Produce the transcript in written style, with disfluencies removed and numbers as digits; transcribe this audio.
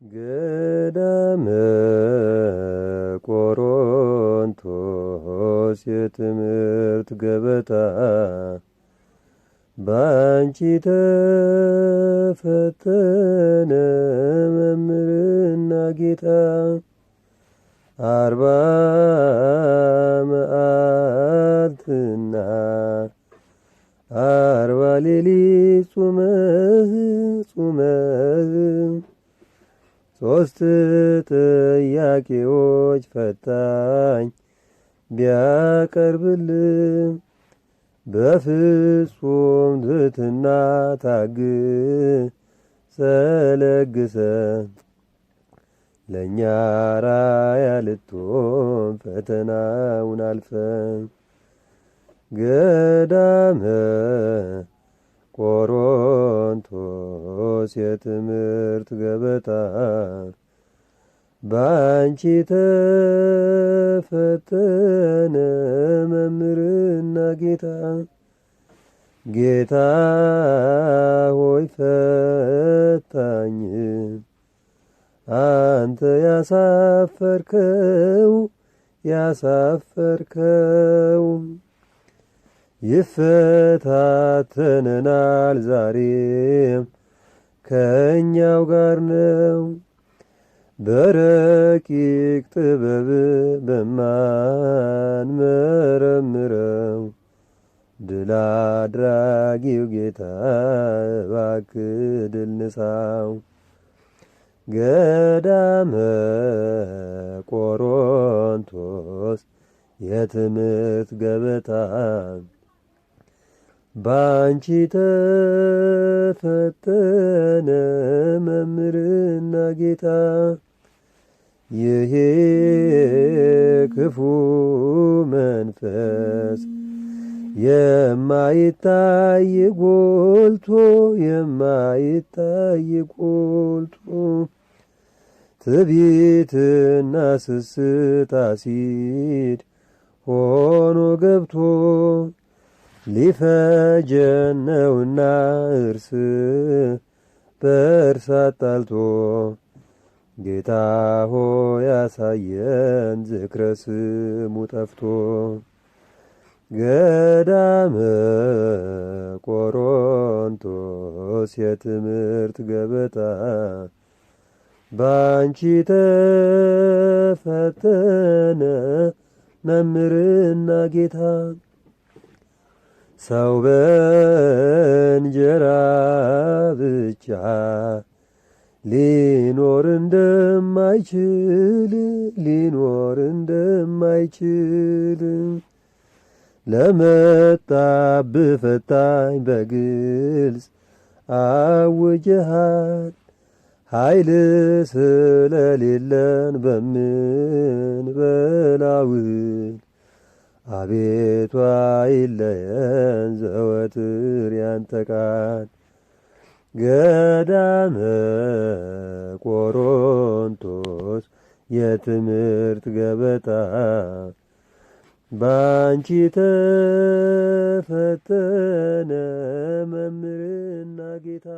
ገዳመ ቆሮንቶስ የትምህርት ገበታ ባንቺ ተፈተነ መምህርና ጌታ 40 መዓልትና 40 ሌሊት ጹመህ 3 ጥያቄዎች ፈታኝ ቢያቀርብልህ በፍጹም ትሕትና ታግሰህ ለግሰህ ለእኛ አርአያ ልትሆን ፈተናውን አልፈህ ገዳመ ቆሮንቶስ የትምህርት ገበታ ባንቺ ተፈተነ መምህርና ጌታ ጌታ ሆይ ፈታኝ አንተ ያሳፈርከው ይፈታተነናል ዛሬም ከእኛው ጋር ነው በረቂቅ ጥበብ በማንመረምረው ድል አድራጊው ጌታ እባክህ ድል ንሳው ገዳመ ቆሮንቶስ የትምህርት ገበታ ባንቺ ተፈተነ መምህርና ጌታ ይሄ ክፉ መንፈስ የማይታይ ጎልቶ ትዕቢትና ስስት አሲድ ሆኖ ገብቶ ሊፈጀን ነውና እርስ በእርስ አጣልቶ ጌታ ሆይ ያሳየን ዝክረ ስሙ ጠፍቶ ገዳመ ቆሮንቶስ የትምህርት ገበታ ባንቺ ተፈተነ መምህርና ጌታ ሰው በእንጀራ ብቻ ሊኖር እንደማይችል ለመጣብህ ፈታኝ በግልጽ አውጀሃል ኃይል ስለሌለን በምንበላውል አቤቱ አይለየን ዘወትር ያንተ ቃል ገዳመ ቆሮንቶስ የትምህርት ገበታ ባንቺ ተፈተነ መምህርና ጌታ